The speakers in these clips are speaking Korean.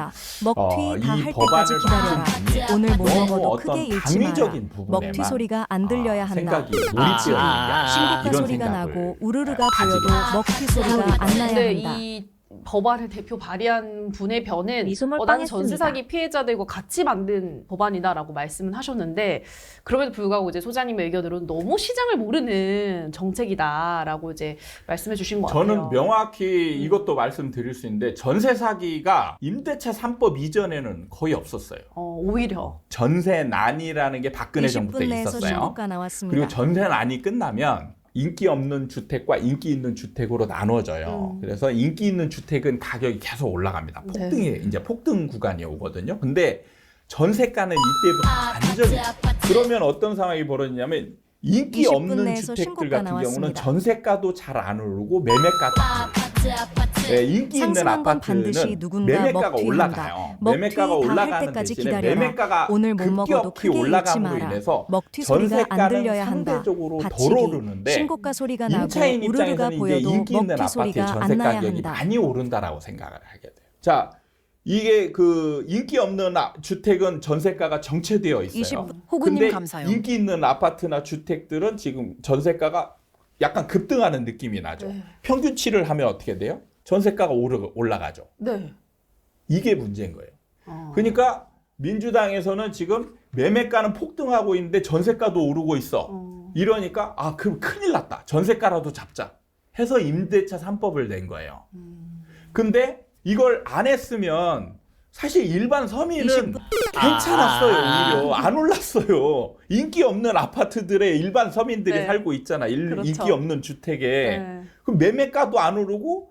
한다. 먹튀 이 다 할 법안을 때까지 기다려라. 만든 오늘 못 너무 먹어도 어떤 크게 잃지 마라. 당위적인 부분에만 먹튀 소리가 안 들려야 한다. 생각이 몰입되어 있는 게 아니라 신고가 이런 소리가 생각을 나고 우르르가 가지게 보여도 먹튀 소리가 안 나야 근데 한다. 이 법안을 대표 발의한 분의 변은 미소물 나는 빵했습니다. 전세 사기 피해자들과 같이 만든 법안이다라고 말씀은 하셨는데 그럼에도 불구하고 이제 소장님의 의견으로는 너무 시장을 모르는 정책이다라고 이제 말씀해 주신 것 같아요. 저는 명확히 이것도 말씀드릴 수 있는데 전세 사기가 임대차 3법 이전에는 거의 없었어요. 오히려 전세난이라는 게 박근혜 정부 때 20분 내에서 있었어요. 신고가 나왔습니다. 그리고 전세난이 끝나면 인기 없는 주택과 인기 있는 주택으로 나눠져요. 그래서 인기 있는 주택은 가격이 계속 올라갑니다. 이제 폭등 구간이 오거든요. 근데 전세가는 이때부터 완전히 그러면 어떤 상황이 벌어지냐면 인기 20분 없는 내에서 주택들 신고가 같은 경우는 나왔습니다. 전세가도 잘 안 오르고 매매가도 안 오르고 네, 인기 있는 상승한 건 반드시 아파트는 누군가 매매가가 먹튀한다. 올라가요. 먹튀 매매가가 다 할 올라가는 때까지 대신에 기다려라. 매매가가 오늘 못 먹어도 급격히 크게 잃지 올라감으로 마라. 인해서 먹튀 소리가 안 전세가는 들려야 한다. 상대적으로 덜 받치기. 오르는데 신고가 소리가 나고 임차인 우르르가 입장에서는 이제 보여도 인기 있는 먹튀 아파트의 소리가 전세 안 나야 가격이 한다. 많이 오른다라고 생각을 하게 돼요. 자, 이게 그 인기 없는 주택은 전세가가 정체되어 있어요. 호구님 근데 감사요. 인기 있는 아파트나 주택들은 지금 전세가가 약간 급등하는 느낌이 나죠. 네. 평균치를 하면 어떻게 돼요? 전세가가 올라가죠. 네. 이게 문제인 거예요. 그러니까 민주당에서는 지금 매매가는 폭등하고 있는데 전세가도 오르고 있어. 이러니까 그럼 큰일 났다. 전세가라도 잡자 해서 임대차 3법을 낸 거예요. 근데 이걸 안 했으면 사실 일반 서민은 괜찮았어요. 오히려 안 올랐어요. 인기 없는 아파트들에 일반 서민들이 네. 살고 있잖아. 그렇죠. 인기 없는 주택에. 네. 그럼 매매가도 안 오르고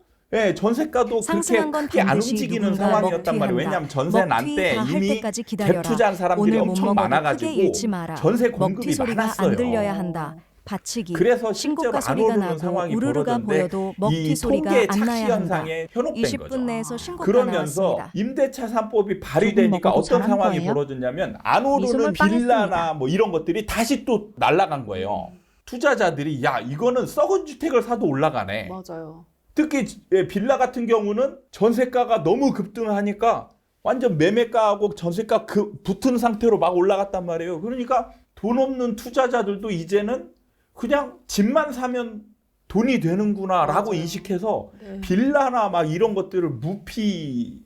전세가도 그렇게 상승한 건 크게 안 반드시 움직이는 누군가 상황이었단 말이에요. 먹튀한다. 왜냐하면 전세 난 먹튀 때 다 할 이미 때까지 기다려라. 갭투자한 사람들이 오늘 못 엄청 먹어도 많아가지고 크게 잃지 마라. 전세 먹튀 공급이 소리가 많았어요. 안 들려야 한다. 받치기. 그래서 실제로 신고가 안 소리가 오르는 나고 상황이 우르르가 벌어졌는데 보여도 먹튀 이 소리가 통계 안 나야 착시 한다. 현상에 현혹된 20분 거죠. 내에서 신고가 그러면서 나왔습니다. 임대차 3법이 발의되니까 먹어도 어떤 잘한 상황이 거예요? 벌어졌냐면 안 오르는 미소물 빌라나 빵했습니다. 뭐 이런 것들이 다시 또 날아간 거예요. 투자자들이 야 이거는 썩은 주택을 사도 올라가네. 맞아요. 특히 빌라 같은 경우는 전세가가 너무 급등하니까 완전 매매가하고 전세가 붙은 상태로 막 올라갔단 말이에요. 그러니까 돈 없는 투자자들도 이제는 그냥 집만 사면 돈이 되는구나라고 맞아요. 인식해서 네. 빌라나 막 이런 것들을 무피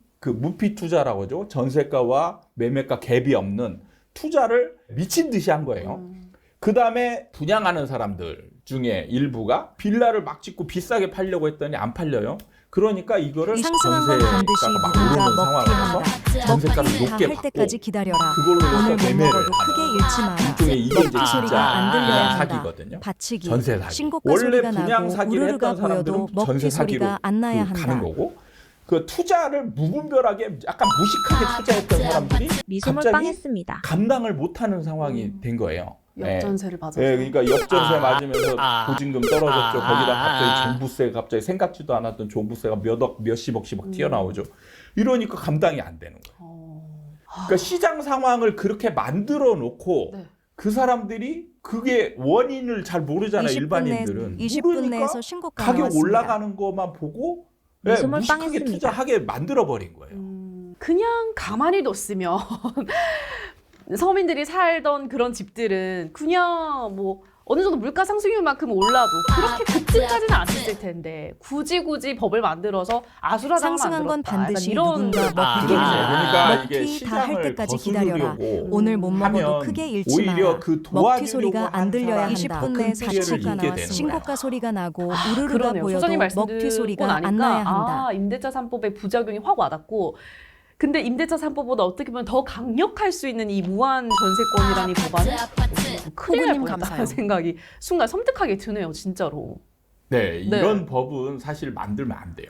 투자라고 하죠. 전세가와 매매가 갭이 없는 투자를 미친 듯이 한 거예요. 그 다음에 분양하는 사람들 중에 일부가 빌라를 막 짓고 비싸게 팔려고 했더니 안 팔려요. 그러니까 이거를 상승한 건 전세가가 반드시 막 누군가 오르는 상황에서 먹튀한다. 전세가를 먹튀 다 높게 할 받고 때까지 기다려라. 그걸로 오늘 해서 못 매매를 먹어도 크게 하는 잃지 마라. 일종의 이게 이제 먹튀 소리가 안 들려야 진짜 한다. 사기거든요. 받치기. 전세 사기. 신고가 원래 소리가 분양 나고 사기를 우르르가 했던 사람들은 보여도 먹튀 전세 사기로 소리가 안 나야 가는 한다. 거고 그 투자를 무분별하게 약간 무식하게 투자했던 사람들이 미소물 갑자기 빵했습니다. 감당을 못하는 상황이 된 거예요. 역전세를 맞아서. 그러니까 역전세 맞으면서 보증금 떨어졌죠. 거기다 갑자기 종부세 갑자기 생각지도 않았던 종부세가 몇십억씩 막 튀어나오죠. 이러니까 감당이 안 되는 거예요. 그러니까 시장 상황을 그렇게 만들어 놓고 네. 그 사람들이 그게 원인을 잘 모르잖아요. 20분 일반인들은. 20분 모르니까 내에서 신고가 가격 나왔습니다. 올라가는 것만 보고 미소물 무식하게 빵했습니다. 투자하게 만들어 버린 거예요. 그냥 가만히 뒀으면 서민들이 살던 그런 집들은 그냥 뭐 어느 정도 물가 상승률만큼 올라도 그렇게 급증까지는 않았을 텐데 굳이 법을 만들어서 아수라장을 상승한 건 만들었다. 반드시 이런 누군가 먹튀 그렇죠. 그러니까 이게 먹튀 다 할 시장을 때까지 기다려라. 거스르려고 오늘 못 먹어도 하면 크게 잃지 오히려 마라. 그 먹튀 도와주려고 소리가 안 한 들려야 사람이 한다. 더 20분 큰 내에서 피해를 신고가 입게 되는 나왔습니다. 거예요. 신고가 소리가 나고 우르르가 그러네요. 보여도 소장님 말씀 먹튀 듣고 소리가 나니까 안 나야 한다. 임대차 3법의 부작용이 확 와닿고 근데 임대차 3법보다 어떻게 보면 더 강력할 수 있는 이 무한 전세권이라는 이 법안은 큰일 날 호구님 뻔했다는 감사요. 생각이 순간 섬뜩하게 드네요. 진짜로. 네, 이런 법은 사실 만들면 안 돼요.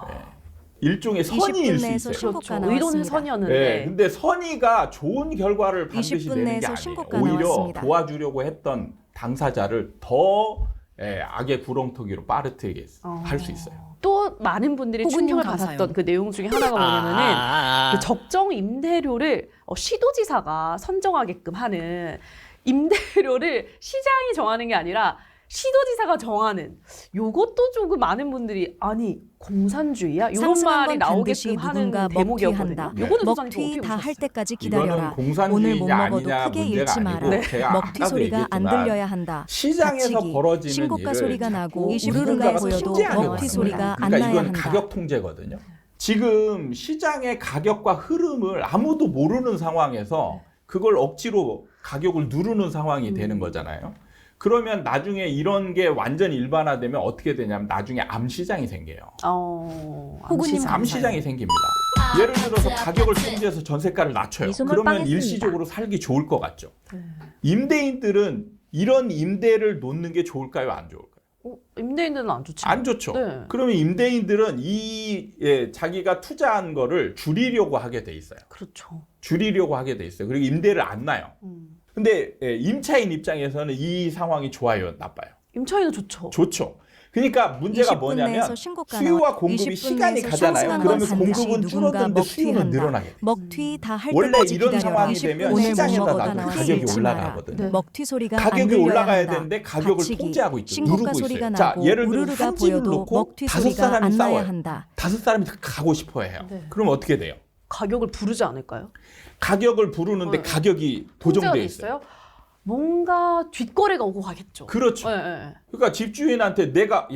네. 일종의 선의일 20분 수 내에서 있어요. 신고가 그렇죠. 의도는 나왔습니다. 선이었는데 네, 근데 선의가 좋은 결과를 반드시 20분 내는 게 내에서 아니에요. 신고가 오히려 나왔습니다. 도와주려고 했던 당사자를 더 악의 구렁텅이로 빠르게 할 수 있어요. 또 많은 분들이 호구님 충격을 감사요. 받았던 그 내용 중에 하나가 뭐냐면은 그 적정 임대료를 시도지사가 선정하게끔 하는 임대료를 시장이 정하는 게 아니라 시도지사가 정하는 요것도 조금 많은 분들이 아니 공산주의야? 이런 상승한 말이 건 반드시 나오게끔 하는 누군가 대목이었거든요. 먹튀한다. 요거는 소장님 먹튀 어떻게 다 할 보셨어요? 때까지 이거는 기다려라. 오늘 못 공산주의냐 먹어도 아니냐 크게 문제가 잃지 마라. 아니고 네. 제가 먹튀 아까도 소리가 안 얘기했지만 들려야 한다. 시장에서 다치기, 벌어지는 신고가 일을 소리가 자꾸 나고 누군가가 우르르가 보여도 통제하려고 먹튀 합니다. 소리가 안 그러니까 나야 이건 한다. 가격 통제거든요. 지금 시장의 가격과 흐름을 아무도 모르는 상황에서 그걸 억지로 가격을 누르는 상황이 되는 거잖아요. 그러면 나중에 이런 게 완전 일반화되면 어떻게 되냐면 나중에 암시장이 생겨요. 호구님 암시장이 생깁니다. 예를 들어서 가격을 통제해서 전세가를 낮춰요. 미소만 그러면 빵했습니다. 일시적으로 살기 좋을 것 같죠. 임대인들은 이런 임대를 놓는 게 좋을까요? 안 좋을까요? 임대인들은 안 좋지. 안 좋죠. 네. 그러면 임대인들은 자기가 투자한 거를 줄이려고 하게 돼 있어요. 그렇죠. 줄이려고 하게 돼 있어요. 그리고 임대를 안 나요. 근데 임차인 입장에서는 이 상황이 좋아요, 나빠요? 임차인은 좋죠. 좋죠. 그러니까 문제가 20분 뭐냐면 내에서 신고가 수요와 나와. 공급이 20분 시간이 내에서 가잖아요. 상승한 그러면 건 반드시 공급은 누군가 줄어드는데 수요는 먹튀한다. 늘어나게 돼요. 먹튀 다 할 원래 때까지 이런 기다려라. 상황이 20분 되면 오늘 못 시장에다 먹어도 놔도 크게 가격이 잃지 마라. 올라가거든요. 먹튀 소리가 안 가격이 들려야 올라가야 한다. 되는데 가격을 다치기, 통제하고 있죠. 신고가 누르고 소리가 있어요. 자, 나고 예를 들면 우르르가 한 집을 보여도 놓고 먹튀 다섯 소리가 사람이 안 나야 싸워요. 한다. 다섯 사람이 가고 싶어 해요. 네. 그럼 어떻게 돼요? 가격을 부르지 않을까요? 가격을 부르는데 네. 가격이 통제가 고정돼 돼 있어요. 뭔가 뒷거래가 오고 가겠죠. 그렇죠. 네, 네. 그러니까 집주인한테 내가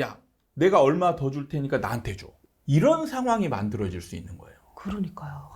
얼마 더 줄 테니까 나한테 줘. 이런 상황이 만들어질 수 있는 거예요. 그러니까요.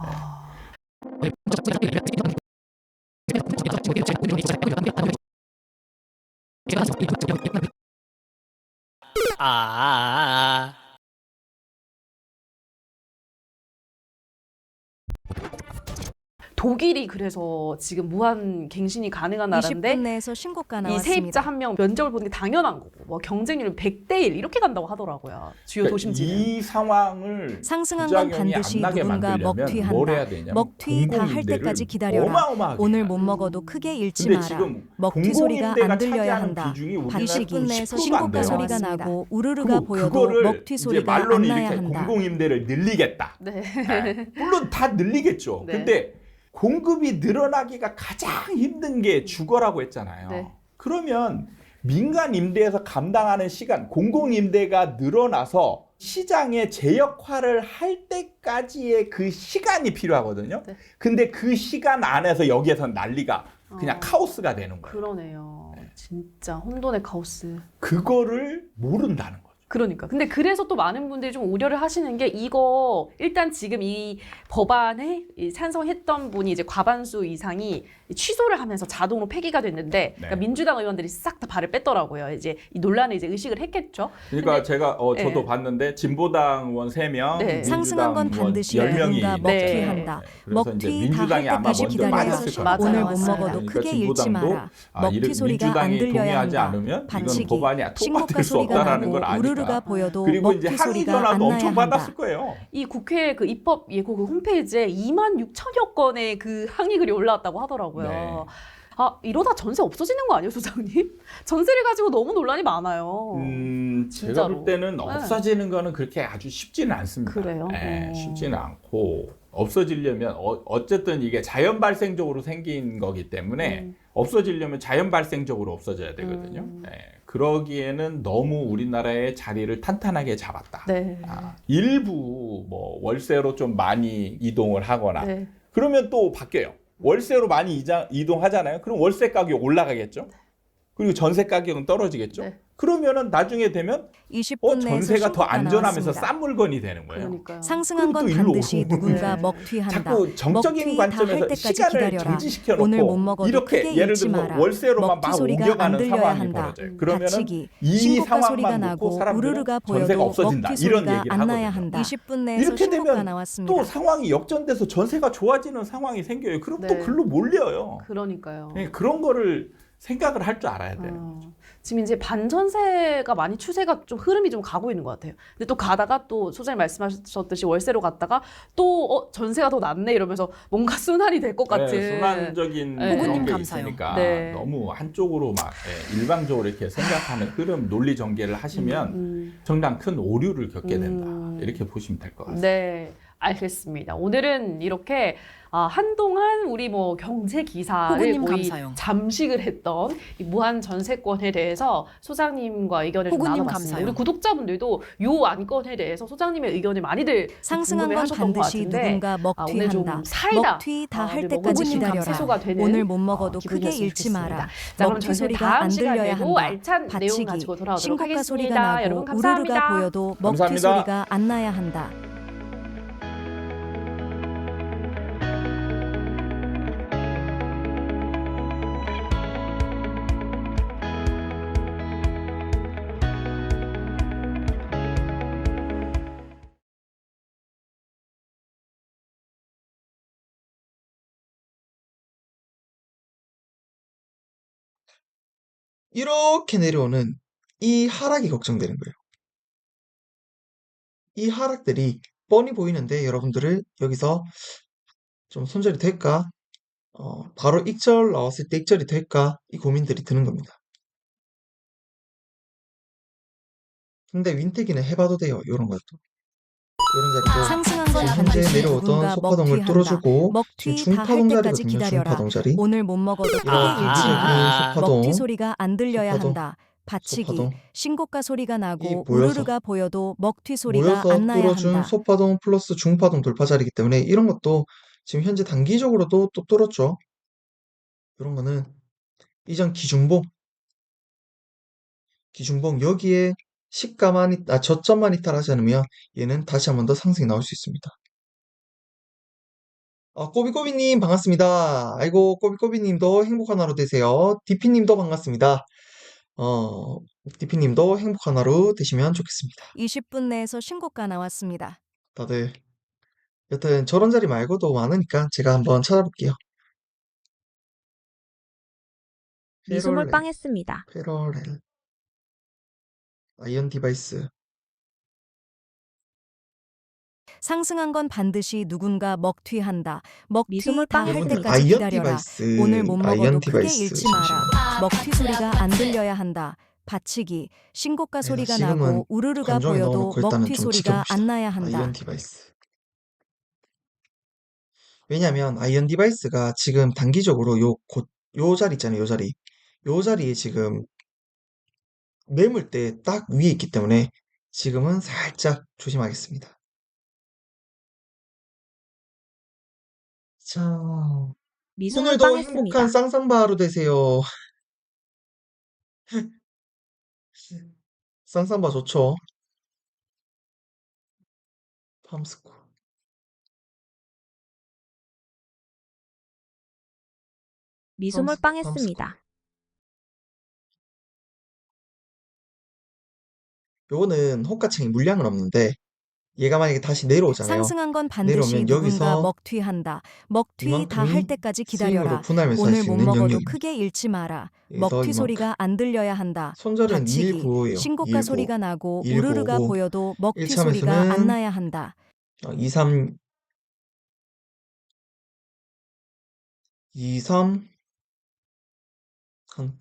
독일이 그래서 지금 무한 갱신이 가능한 나라인데 20분 내에서 신고가 이 나왔습니다. 세입자 한 명 면적을 보는 게 당연한 거고 뭐 경쟁률은 100대 1 이렇게 간다고 하더라고요. 주요 그러니까 도심지는. 이 상황을 상승한 건 부작용이 반드시 안 나게 누군가 만들려면 먹튀한다. 뭘 해야 되냐면 먹튀 다 할 공공임대를 때까지 기다려라. 어마어마하게 오늘 해야 못 돼요. 먹어도 크게 잃지 근데 마라. 지금 먹튀 소리가 공공임대가 안 들려야 차지하는 한다. 비중이 우리나라 20분 내에서 10%도 안 신고가 돼요. 소리가 나왔습니다. 나고 우르르가 그리고 보여도 그거를 먹튀 이제 소리가 안 말로는 나야 이렇게 한다. 공공임대를 늘리겠다. 네. 네. 물론 다 늘리겠죠. 네. 근데 공급이 늘어나기가 가장 힘든 게 주거라고 했잖아요. 네. 그러면 민간 임대에서 감당하는 시간, 공공 임대가 늘어나서 시장의 제 역할을 할 때까지의 그 시간이 필요하거든요. 네. 근데 그 시간 안에서 여기에서 난리가 그냥 카오스가 되는 거예요. 그러네요. 진짜 혼돈의 카오스. 그거를 모른다는 거죠. 그러니까. 근데 그래서 또 많은 분들이 좀 우려를 하시는 게 이거 일단 지금 이 법안에 이 찬성했던 분이 이제 과반수 이상이 취소를 하면서 자동으로 폐기가 됐는데 그러니까 민주당 의원들이 싹 다 발을 뺐더라고요. 이제 이 논란에 이제 의식을 했겠죠. 그러니까 근데, 제가 저도 네. 봤는데 진보당 의원 3명, 네. 민주당 상승한 건 의원 반드시 10명이 누군가 먹튀한다. 그래서 이제 먹튀 민주당이 다 할 아마 때까지 먼저 기다려라. 빠졌을 거예요. 맞아요. 오늘 못 맞아요. 먹어도 그러니까 크게 잃지 진보당도 마라. 이렇게 먹튀 소리가 안 민주당이 들려야 동의하지 한다. 않으면 이건 반칙이, 법안이 신고가 통과될 수 소리가 없다라는 걸 나고 아니까. 우르르가 보여도 그리고 이제 먹튀 항의 소리가 전화도 안 나야 엄청 한다. 받았을 거예요. 이 국회 그 입법 예고 그 홈페이지에 26,000여 건의 그 항의 글이 올라왔다고 하더라고요. 네. 아, 이러다 전세 없어지는 거 아니에요, 소장님? 전세를 가지고 너무 논란이 많아요. 제가 진짜로. 볼 때는 네. 없어지는 거는 그렇게 아주 쉽지는 않습니다. 그래요? 네, 쉽지는 않고 없어지려면 어쨌든 이게 자연 발생적으로 생긴 거기 때문에 없어지려면 자연 발생적으로 없어져야 되거든요. 네, 그러기에는 너무 우리나라의 자리를 탄탄하게 잡았다. 네. 일부 뭐 월세로 좀 많이 이동을 하거나 네. 그러면 또 바뀌어요. 월세로 많이 이동하잖아요. 그럼 월세 가격이 올라가겠죠. 그리고 전세 가격은 떨어지겠죠. 네. 그러면은 나중에 되면 20분 내에서 전세가 더 신고가 안전하면서 나왔습니다. 싼 물건이 되는 거예요. 그러니까요. 상승한 건 그럼 또 일로 반드시 오고. 누군가 네. 먹튀한다. 자꾸 정적인 먹튀 다 할 관점에서 때까지 시간을 기다려라. 정지시켜 오늘 못 놓고 먹어도 이렇게 크게 예를 잃지 들어서 마라. 월세로만 막 먹튀 소리가 안 옮겨가는 들려야 상황이 한다. 벌어져요. 그러면은 다치기, 이 신고가 소리가 상황만 나고 놓고 사람들은 우르르가 전세가 보여도 없어진다. 먹튀 이런 소리가 얘기를 안 나야 하거든요. 한다. 20분 내에서 이렇게 신고가 되면 나왔습니다. 또 상황이 역전돼서 전세가 좋아지는 상황이 생겨요. 그럼 또 네. 글로 몰려요. 그러니까요. 네, 그런 거를 생각을 할 줄 알아야 돼요. 지금 이제 반전세가 많이 추세가 좀 흐름이 좀 가고 있는 것 같아요. 근데 또 가다가 또 소장님 말씀하셨듯이 월세로 갔다가 또 전세가 더 낫네 이러면서 뭔가 순환이 될 것 같은. 순환적인 네. 그런 호구님 게 감사요. 있으니까 네. 너무 한쪽으로 막 일방적으로 이렇게 생각하는 흐름 논리 전개를 하시면 정당 큰 오류를 겪게 된다. 이렇게 보시면 될 것 같습니다. 네. 알겠습니다. 오늘은 이렇게 한동안 우리 뭐 경제 기사를 호구님 거의 감사용. 잠식을 했던 이 무한 전세권에 대해서 소장님과 의견을 좀 호구님 나눠봤습니다. 감사용. 우리 구독자분들도 요 안건에 대해서 소장님의 의견을 많이들 상승한 건 궁금해하셨던 것 반드시 같은데 누군가 오늘 좀 먹튀한다. 사이다 먹튀 다 할 를 때까지 먹어보시면 기다려라. 해소가 되는 오늘 못 먹어도 크게 기분이었으면 잃지 좋겠습니다. 마라. 자, 그럼 먹튀 저희 소리가 다음 안 들려야 시간에도 한다. 알찬 내용 받치기. 가지고 돌아오도록 신고가 하겠습니다. 소리가 여러분 나고 우르르가 감사합니다. 보여도 먹튀 감사합니다. 소리가 안 나야 한다. 이렇게 내려오는 이 하락이 걱정되는 거예요. 이 하락들이 뻔히 보이는데 여러분들을 여기서 좀 손절이 될까? 바로 익절 나왔을 때 익절이 될까? 이 고민들이 드는 겁니다. 근데 윈태기는 해봐도 돼요. 이런 것도. 이런 자리도 상승한 건 지금 현재 반드시 내려오던 누군가 소파동을 먹튀한다. 뚫어주고 지금 먹튀 다 할 때까지 중파동 자리거든요. 기다려라. 중파동 자리. 오늘 못 먹어도 크게 이런 잃지 마라. 기본적인 소파동, 먹튀 소리가 안 들려야 소파동, 한다. 받치기. 소파동. 신고가 소리가 이 나고 모여서 우르르가 보여도 먹튀 소리가 모여서 안 나야 뚫어준 한다. 소파동 플러스 중파동 돌파 자리이기 때문에 이런 것도 지금 현재 단기적으로도 또 뚫었죠. 이런 거는 이전 기준봉 여기에 저점만 이탈하지 않으면 얘는 다시 한 번 더 상승이 나올 수 있습니다. 꼬비꼬비님 반갑습니다. 아이고 꼬비꼬비님도 행복한 하루 되세요. 디피님도 반갑습니다. 디피님도 행복한 하루 되시면 좋겠습니다. 20분 내에서 신고가 나왔습니다. 다들 여튼 저런 자리 말고도 많으니까 제가 한번 찾아볼게요. 미수물 패럴렐, 빵했습니다. 패럴렐, 아이언 디바이스, 상승한 건 반드시 누군가 먹튀한다. 먹튀 미수물 다 할 빵했습니다. 여러분들 때까지 아이언 기다려라. 디바이스, 오늘 못 먹어도 아이언 크게 디바이스 잃지 마라. 잠시만요. 먹튀 소리가 안 들려야 한다. 받치기. 신고가 소리가 지금은 나고 우르르가 관종에 보여도 넣어놓고 일단은 먹튀 좀 소리가 지켜봅시다. 안 나야 한다. 아이언 디바이스. 왜냐면 아이언 디바이스가 지금 단기적으로 요 자리 있잖아요. 요 자리에 지금 매물대 딱 위에 있기 때문에 지금은 살짝 조심하겠습니다. 자, 미수물 오늘도 빵했습니다. 행복한 쌍쌍바 하루 되세요. 쌍쌍바 좋죠? 팜스코. 미수물 팜스코. 빵했습니다. 요거는 호가창이 물량은 없는데 얘가 만약에 다시 내려오잖아요. 상승한 건 반드시 내려오면 누군가 여기서 먹튀한다. 먹튀 다 할 이만큼이 때까지 스윙으로 기다려라. 분할매수 할 오늘 수 못 있는 먹어도 영역입니다. 크게 잃지 마라. 여기서 먹튀 이만큼. 소리가 안 들려야 한다. 손절은 받치기. 219예요. 신고가 219. 소리가 나고 195. 우르르가 보여도 먹튀 1차 소리가 안 매수는 나야 한다. 23 한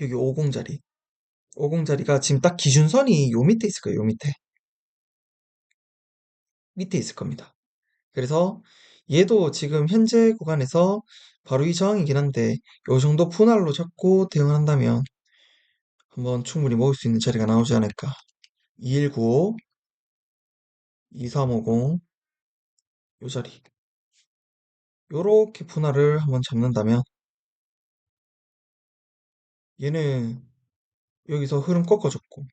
여기 50자리 50자리가 지금 딱 기준선이 요 밑에 있을 거예요. 요 밑에 있을 겁니다. 그래서 얘도 지금 현재 구간에서 바로 이 저항이긴 한데 요 정도 분할로 잡고 대응을 한다면 한번 충분히 먹을 수 있는 자리가 나오지 않을까. 2195 2350 요 자리 요렇게 분할을 한번 잡는다면 얘는 여기서 흐름 꺾어줬고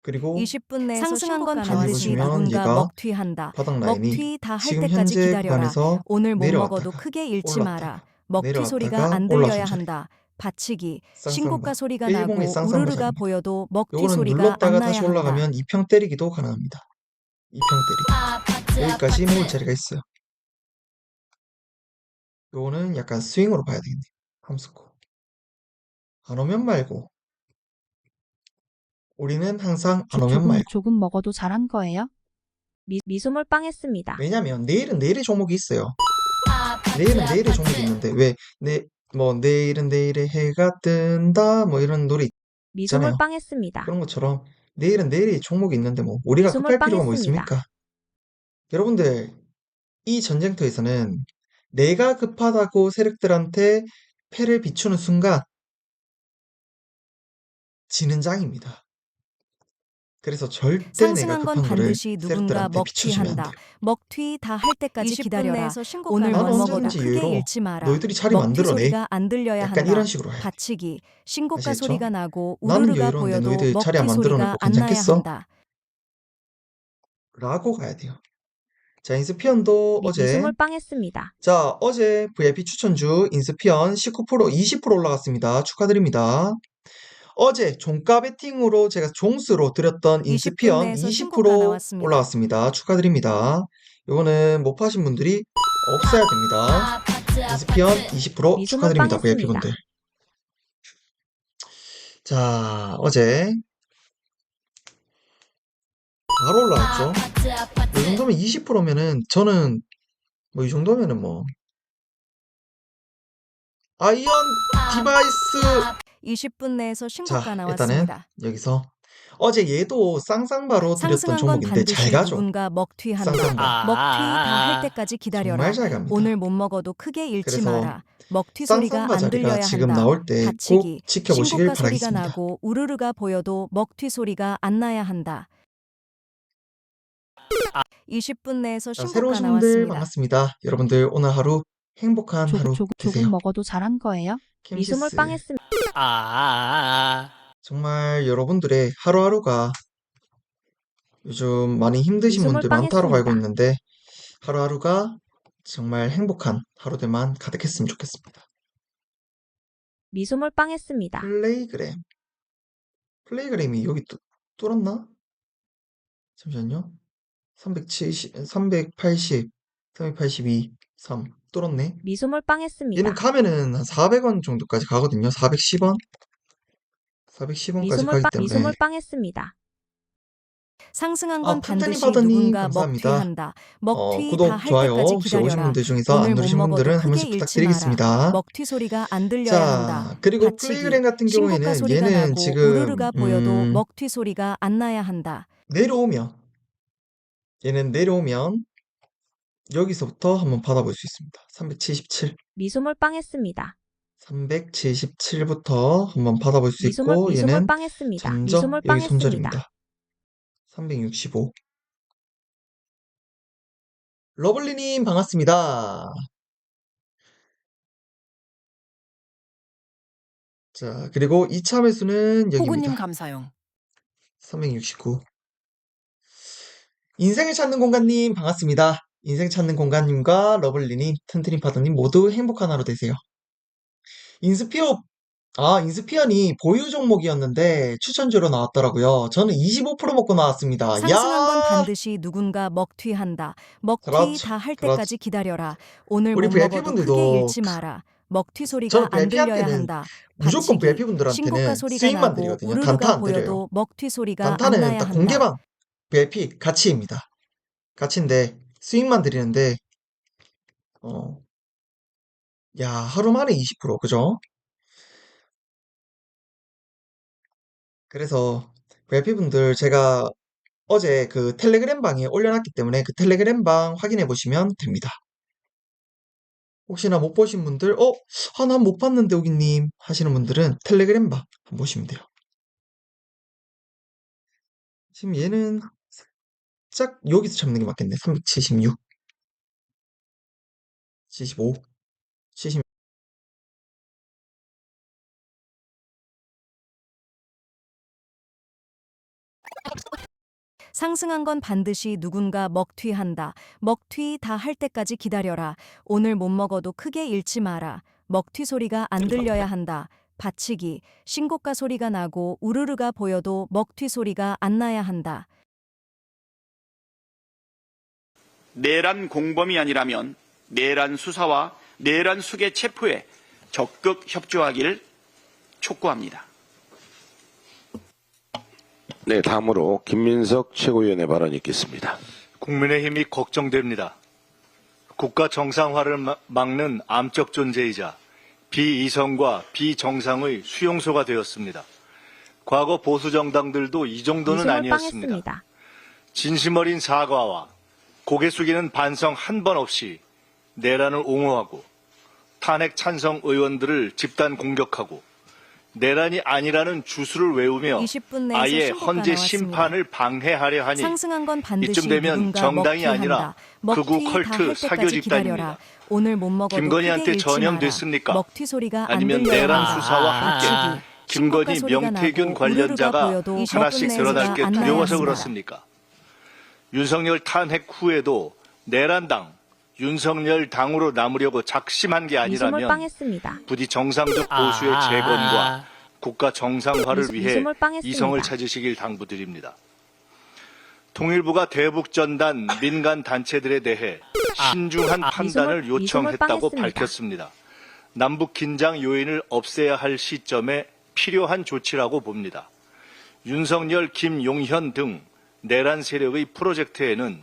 그리고 20분 내에서 상승한 건 잘 반드시 보시면 누군가 얘가 먹튀한다. 바닥 라인이 먹튀 다 할 지금 때까지 현재 기다려라. 구간에서 오늘 못 내려왔다가 먹어도 크게 잃지 올랐다가 마라. 먹튀 소리가 내려왔다가 안 들려야 올라선 자리. 한다. 받치기. 쌍쌍바. 신고가 소리가 110의 나고 쌍쌍바 우르르가 자리입니다. 보여도 먹튀 요거는 소리가 안 눌렀다가 나야 다시 한다. 올라가면 2평 때리기도 가능합니다. 2평 때리기. 여기까지 모을 자리가 있어요. 요거는 약간 스윙으로 봐야 되겠네요. 함스코. 안 오면 말고. 우리는 항상 안 오면 말고. 조금 먹어도 잘한 거예요? 미수물 빵했습니다. 왜냐면 내일은 내일의 종목이 있어요. 내일은 내일의 종목이 있는데 왜 내일은 내일의 해가 뜬다 뭐 이런 노래 미수물 있잖아요. 빵했습니다. 그런 것처럼 내일은 내일이 종목이 있는데 뭐 우리가 미수물 급할 필요가 뭐 빵했습니다. 있습니까? 여러분들, 이 전쟁터에서는 내가 급하다고 세력들한테 패를 비추는 순간 지는 장입니다. 그래서 절대 내가 상승한 건 급한 거를 반드시 누군가 세력들한테 비춰주면 안 먹튀한다. 돼요. 먹튀 다 할 때까지 20분 기다려라. 내에서 신고가 오늘 못 나는 먹어도 언제든지 크게 여유로워. 잃지 마라. 너희들이 자리 먹튀 만들어내. 소리가 안 들려야 약간 한다. 이런 식으로 해야 돼. 받치기, 신고가 아시겠죠? 소리가 나고 나는 우르르가 여유로운데 보여도 너희들 자리 안 먹튀 만들어 소리가 놓고 안 나야 괜찮겠어? 한다. 라고 가야 돼요. 자, 인스피언도 어제 미수물 빵했습니다. 자, 어제 VIP 추천주 인스피언 19%, 20% 올라갔습니다. 축하드립니다. 어제 종가 베팅으로 제가 종수로 드렸던 20분 인스피언 내에서 신고가 20% 나왔습니다. 올라왔습니다. 축하드립니다. 이거는 못 파신 분들이 없어야 됩니다. 인스피언 20% 미수물 축하드립니다. 빵했습니다. VIP분들. 자, 어제 바로 올라왔죠. 이 정도면 20%면은 저는 뭐 이 정도면은 뭐 아이언 디바이스 20분 내에서 신고가 자, 일단은 나왔습니다. 여기서 어제 얘도 쌍쌍바로 드렸던 상승한 건 종목인데 잘 반드시 가죠. 누군가 먹튀한다. 쌍쌍바. 먹튀 다 할 때까지 기다려라. 정말 잘 갑니다. 오늘 못 먹어도 크게 잃지 그래서 마라. 먹튀 소리가 쌍쌍바 안 자리가 들려야 지금 한다. 나올 때 꼭 받치기, 지켜보시길 신고가 소리가 바라겠습니다. 나고 우르르가 보여도 먹튀 소리가 안 나야 한다. 20분 내에서 자, 신고가 새로 오신 분들 나왔습니다. 반갑습니다. 여러분들 오늘 하루 행복한 하루 조금 되세요. 먹어도 잘한 거예요? 미수물 캠시스. 빵했습니다. 정말 여러분들의 하루하루가 요즘 많이 힘드신 미수물 분들 많다고 알고 빵했습니다. 있는데 하루하루가 정말 행복한 하루들만 가득했으면 좋겠습니다. 미수물 빵했습니다. 플레이그램이 여기 뚫었나? 잠시만요. 380, 382, 3 뚫었네. 미수물 얘는 빵했습니다. 가면은 한 400원 정도까지 가거든요. 410원? 410원까지 가기 때문에 미수물 빵했습니다. 상승한 건 푼테님 반드시 파더님 누군가 감사합니다. 먹튀한다. 먹튀 다 구독, 할 좋아요 때까지 혹시 오신 기다려라. 분들 중에서 안 오늘 못 누르신 먹어도 분들은 한 크게 번씩 잃지 마라. 부탁드리겠습니다. 먹튀 소리가 안 들려야 한다. 자, 그리고 받치기, 플레이그램 같은 신고가 경우에는 소리가 얘는 나고 지금 우르르가 보여도 먹튀 소리가 안 나야 한다. 내려오면 얘는 내려오면 여기서부터 한번 받아볼 수 있습니다. 377, 미수물 빵했습니다. 377부터 한번 받아볼 수 있고 미수물 얘는 빵했습니다. 잠정 미수물 여기 빵했습니다. 손절입니다. 365. 러블리님 반갑습니다. 자, 그리고 2차 매수는 호구님 여기입니다. 감사용. 369. 인생을 찾는 공간님 반갑습니다. 인생 찾는 공간님과 러블리님, 튼트님 파더님 모두 행복한 하루 되세요. 인스피언이 보유 종목이었는데 추천주로 나왔더라고요. 저는 25% 먹고 나왔습니다. 상승한 건 야! 반드시 누군가 먹튀한다. 먹튀 그렇지, 다 할 그렇지. 때까지 기다려라. 오늘 우리 못 먹어도 VIP분들도 크게 잃지 마라. 먹튀 소리가 저는 안 들려야 VIP한테는 한다. 무조건 받치기, VIP분들한테는 신고가 소리가 수익만 나고 드리거든요. 우르르가 단타 안 드려요. 보여도 먹튀 소리가 안 단타는 나야 딱 한다. 공개방 VIP 가치입니다. 가치인데 수익만 드리는데 야, 하루 만에 20%, 그죠? 그래서 VIP분들 제가 어제 그 텔레그램 방에 올려놨기 때문에 그 텔레그램 방 확인해 보시면 됩니다. 혹시나 못 보신 분들, 난 못 봤는데 오기님 하시는 분들은 텔레그램 방 한번 보시면 돼요. 지금 얘는 살짝 여기서 잡는 게 맞겠네. 376, 75, 70. 상승한 건 반드시 누군가 먹튀한다. 먹튀 다 할 때까지 기다려라. 오늘 못 먹어도 크게 잃지 마라. 먹튀 소리가 안 들려야 한다. 받치기, 신고가 소리가 나고 우르르가 보여도 먹튀 소리가 안 나야 한다. 내란 공범이 아니라면 내란 수사와 내란 수계 체포에 적극 협조하기를 촉구합니다. 네, 다음으로 김민석 최고위원의 발언이 있겠습니다. 국민의힘이 걱정됩니다. 국가 정상화를 막는 암적 존재이자 비이성과 비정상의 수용소가 되었습니다. 과거 보수 정당들도 이 정도는 미소물 아니었습니다. 빵했습니다. 진심 어린 사과와 고개 숙이는 반성 한 번 없이 내란을 옹호하고 탄핵 찬성 의원들을 집단 공격하고 내란이 아니라는 주술을 외우며 20분 내에서 아예 신고가 헌재 나왔습니다. 심판을 방해하려 하니 상승한 건 반드시 이쯤 되면 누군가 정당이 먹튀한다. 아니라 극우 먹튀 다 컬트 할 사교 때까지 집단입니다. 기다려라. 오늘 못 먹어도 김건희한테 크게 잃지 전염됐습니까? 마라. 먹튀 소리가 안 아니면 들려야 내란 한다. 수사와 함께 박치기. 김건희, 신고가 소리가 명태균 나고 관련자가 우르르가 보여도 20분 하나씩 내에서 드러날 게 안 나야 두려워서 한다. 그렇습니까? 윤석열 탄핵 후에도 내란당, 윤석열 당으로 남으려고 작심한 게 미소물 아니라면 빵했습니다. 부디 정상적 보수의 재건과 국가 정상화를 위해 미소물 빵했습니다. 이성을 찾으시길 당부드립니다. 통일부가 대북전단 민간 단체들에 대해 신중한 판단을 미소물 요청했다고 빵했습니다. 밝혔습니다. 남북 긴장 요인을 없애야 할 시점에 필요한 조치라고 봅니다. 윤석열, 김용현 등 내란 세력의 프로젝트에는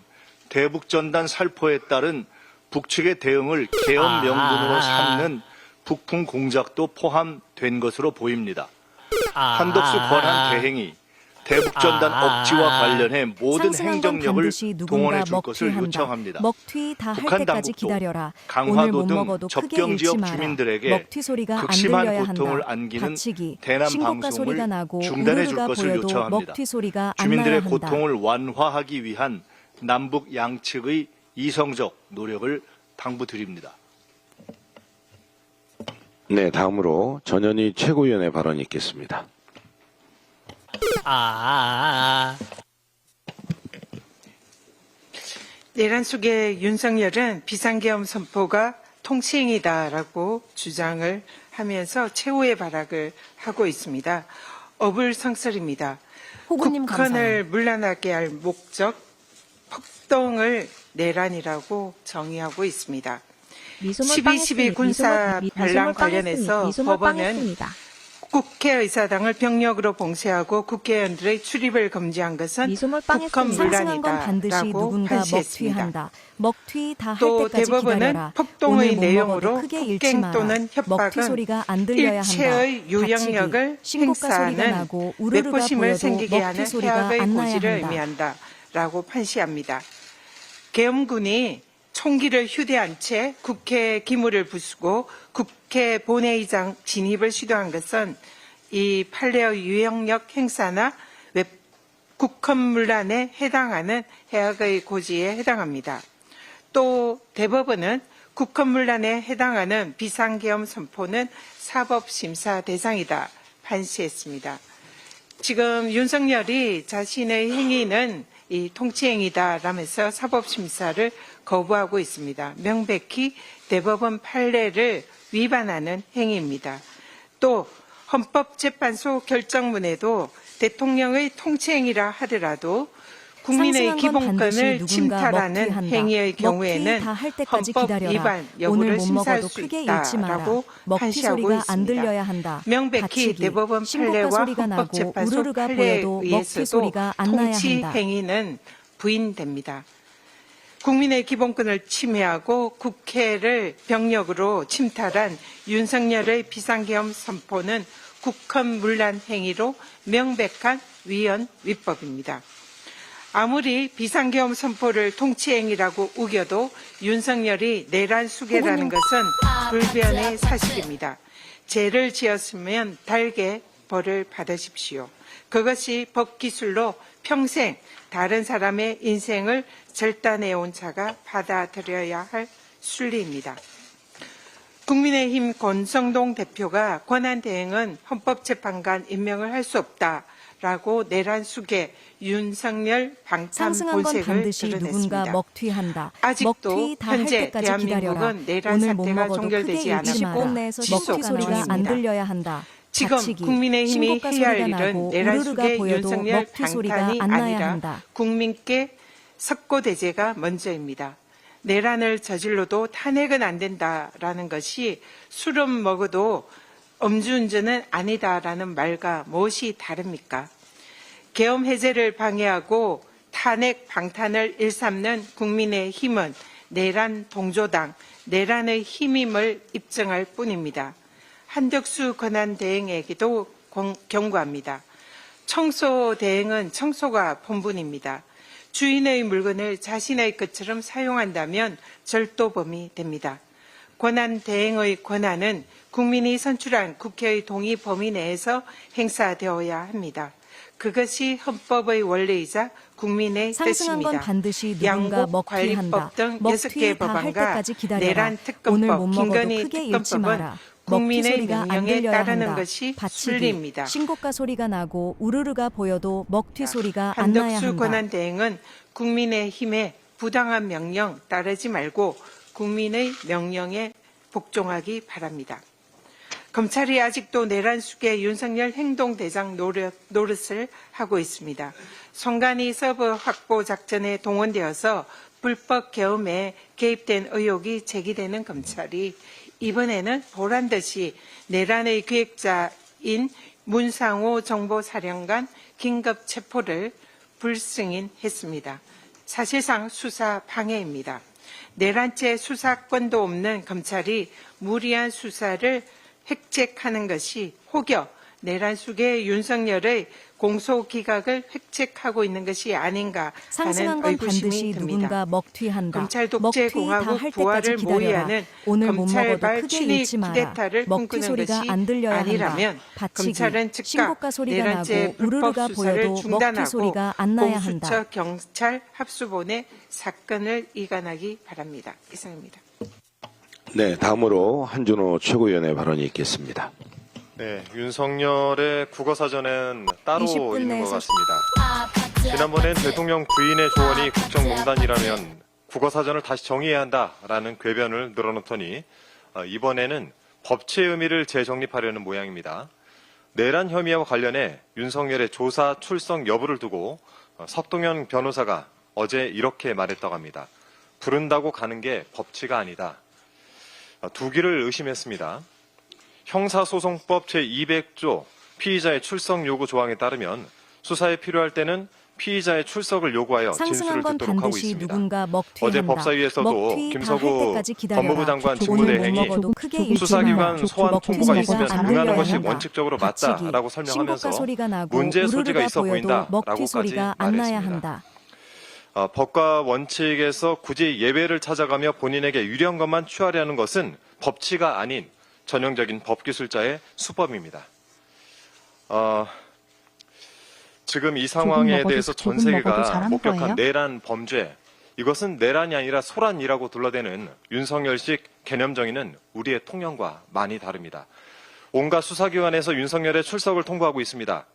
대북전단 살포에 따른 북측의 대응을 계엄 명분으로 삼는 북풍 공작도 포함된 것으로 보입니다. 한덕수 권한 대행이 대북전단 억지와 관련해 모든 상승한 건 행정력을 반드시 누군가 동원해 줄 것을 먹튀한다. 요청합니다. 먹튀 다 할 북한 때까지 당국도 기다려라. 오늘 강화도 못 등 먹어도 크게 접경 잃지 지역 마라. 주민들에게 먹튀 소리가 안 극심한 들려야 고통을 한다. 안기는 박치기. 대남 신고가 소리가 방송을 나고 중단해 줄 우르르가 것을 보여도 요청합니다. 먹튀 소리가 안 주민들의 나야 한다. 고통을 완화하기 위한 남북 양측의 이성적 노력을 당부드립니다. 네, 다음으로 전현희 최고위원의 발언이 있겠습니다. 내란 속의 윤석열은 비상계엄 선포가 통치행위다라고 주장을 하면서 최후의 발악을 하고 있습니다. 어불성설입니다. 호구님 국헌을 감사해요. 물러나게 할 목적, 폭동을 내란이라고 정의하고 있습니다. 미소물 12.12 빵했습니다. 군사 반란 관련해서 미소물 법원은 빵했습니다. 국회의사당을 병력으로 봉쇄하고 국회의원들의 출입을 금지한 것은 미소물 국헌 빵했습니다. 상승한 건 반드시 물란이다라고 누군가 판시했습니다. 먹튀한다. 먹튀 다 할 또 때까지 대법원은 기다려라. 폭동의 오늘 못 먹어도 내용으로 크게 잃지 폭행 마라. 또는 먹튀 협박은 소리가 안 들려야 한다. 일체의 요령력을 박치기. 신고가 소리가 행사하는 나고 우르르가 내포심을 보여도 생기게 먹튀 하는 소리가 해악의 안 나야 고지를 한다. 의미한다라고 판시합니다. 계엄군이 총기를 휴대한 채 국회 기물을 부수고 국회 본회의장 진입을 시도한 것은 이 판례의 유형력 행사나 국헌문란에 해당하는 해악의 고지에 해당합니다. 또 대법원은 국헌문란에 해당하는 비상계엄 선포는 사법심사 대상이다 판시했습니다. 지금 윤석열이 자신의 행위는 이 통치행위다라면서 사법심사를 거부하고 있습니다. 명백히 대법원 판례를 위반하는 행위입니다. 또 헌법재판소 결정문에도 대통령의 통치행위라 하더라도 국민의 상승한 건 반드시 기본권을 누군가 침탈하는 먹튀한다. 행위의 먹튀 경우에는 다 할 때까지 헌법 기다려라. 위반 오늘 여부를 못 심사할 먹어도 수 크게 잃지 마라. 있다라고 먹튀 판시하고 소리가 안 있습니다. 들려야 한다. 명백히 박치기. 대법원 신고가 판례와 소리가 나고 헌법재판소 우르르가 판례에 보여도 먹튀 의해서도 소리가 안 나야 통치 한다. 행위는 부인됩니다. 국민의 기본권을 침해하고 국회를 병력으로 침탈한 윤석열의 비상계엄 선포는 국헌문란 행위로 명백한 위헌 위법입니다. 아무리 비상계엄 선포를 통치행위라고 우겨도 윤석열이 내란 수괴라는 것은 불변의 사실입니다. 죄를 지었으면 달게 벌을 받으십시오. 그것이 법기술로 평생 다른 사람의 인생을 절단해온 자가 받아들여야 할 순리입니다. 국민의힘 권성동 대표가 권한대행은 헌법재판관 임명을 할 수 없다라고 내란 수괴 윤석열 방탄 상승한 건 본색을 반드시 드러냈습니다. 누군가 먹튀한다. 아직도 먹튀 다 할 현재 때까지 기다려라. 대한민국은 내란 오늘 못 사태가 먹어도 크게 종결되지 잃지 마라. 않았고 내에서 지속 먹튀 소리가 안 중입니다. 들려야 한다. 지금 박치기. 국민의힘이 신고가 해야 할 소리가 일은 나고 내란 우르르가 속의 보여도 윤석열 먹튀 소리가 방탄이 안 나야 아니라 한다. 국민께 석고대죄가 먼저입니다. 내란을 저질러도 탄핵은 안 된다라는 것이 술은 먹어도 음주운전은 아니다라는 말과 무엇이 다릅니까? 계엄 해제를 방해하고 탄핵 방탄을 일삼는 국민의힘은 내란 동조당, 내란의 힘임을 입증할 뿐입니다. 한덕수 권한대행에게도 경고합니다. 청소 대행은 청소가 본분입니다. 주인의 물건을 자신의 것처럼 사용한다면 절도범이 됩니다. 권한 대행의 권한은 국민이 선출한 국회의 동의 범위 내에서 행사되어야 합니다. 그것이 헌법의 원리이자 국민의 상승한 건 뜻입니다. 반드시 누군가 양국 먹튀한다. 관리법 등 먹튀 6개 다 할 법안과 때까지 기다려라. 내란 오늘 못 특검법, 먹어도 김건희 크게 잃지 특검법은 마라. 먹튀 국민의 소리가 안 명령에 들려야 따르는 한다. 것이 받치기, 순리입니다. 신고가 소리가 나고 우르르가 보여도 먹튀 소리가 안 나야 한덕수 한다. 권한 대행은 국민의 힘에 부당한 명령 따르지 말고 국민의 명령에 복종하기 바랍니다. 검찰이 아직도 내란 수계 윤석열 행동대장 노릇을 하고 있습니다. 송간이 서버 확보 작전에 동원되어서 불법 계엄에 개입된 의혹이 제기되는 검찰이 이번에는 보란듯이 내란의 기획자인 문상호 정보사령관 긴급 체포를 불승인했습니다. 사실상 수사 방해입니다. 내란죄 수사권도 없는 검찰이 무리한 수사를 획책하는 것이 혹여 내란 수계 윤석열의 공소 기각을 획책하고 있는 것이 아닌가 상승한 하는 건 의구심이 반드시 듭니다. 누군가 먹튀한다. 검찰 독재 먹튀 다 공화국 할 부활을 때까지 기다려라. 모의하는 오늘 못 먹어도 검찰발 크게 친위 잃지 마라. 쿠데타를 먹튀 꿈꾸는 소리가 것이 안 들려야 아니라면 한다. 받치기, 검찰은 즉각 신고가 소리가 내란죄 나고 불법 우르르가 수사를 보여도 먹튀 중단하고 소리가 안 나야 한다. 공수처 경찰 합수본에 사건을 이관하기 바랍니다. 이상입니다. 네, 다음으로 한준호 최고위원의 발언이 있겠습니다. 네, 윤석열의 국어사전은 따로 20분 있는 것 내에서 같습니다. 지난번엔 대통령 부인의 조언이 국정농단이라면 국어사전을 다시 정의해야 한다라는 궤변을 늘어놓더니 이번에는 법치의 의미를 재정립하려는 모양입니다. 내란 혐의와 관련해 윤석열의 조사 출석 여부를 두고 석동현 변호사가 어제 이렇게 말했다고 합니다. 부른다고 가는 게 법치가 아니다. 두 길을 의심했습니다. 형사소송법 제200조 피의자의 출석 요구 조항에 따르면 수사에 필요할 때는 피의자의 출석을 요구하여 상승한 진술을 건 듣도록 하고 반드시 있습니다. 누군가 먹튀한다. 어제 법사위에서도 먹튀 다 할 김서구 때까지 기다려라. 법무부 장관 오늘 못 직무대행이 먹어도 크게 잃지 수사기관 마라. 소환 먹튀 통보가 소리가 있으면 안 응하는 들려야 것이 한다. 원칙적으로 받치기, 맞다라고 신고가 설명하면서 소리가 나고 문제 소지가 우르르가 있어 보여도 먹튀 보인다라고까지 소리가 안 나야 말했습니다. 한다. 법과 원칙에서 굳이 예외를 찾아가며 본인에게 유리한 것만 취하려는 것은 법치가 아닌 전형적인 법기술자의 수법입니다. 지금 이 상황에 대해서 전 세계가 목격한 내란 범죄, 이것은 내란이 아니라 소란이라고 둘러대는 윤석열식 개념 정의는 우리의 통념과 많이 다릅니다. 온갖 수사기관에서 윤석열의 출석을 통보하고 있습니다.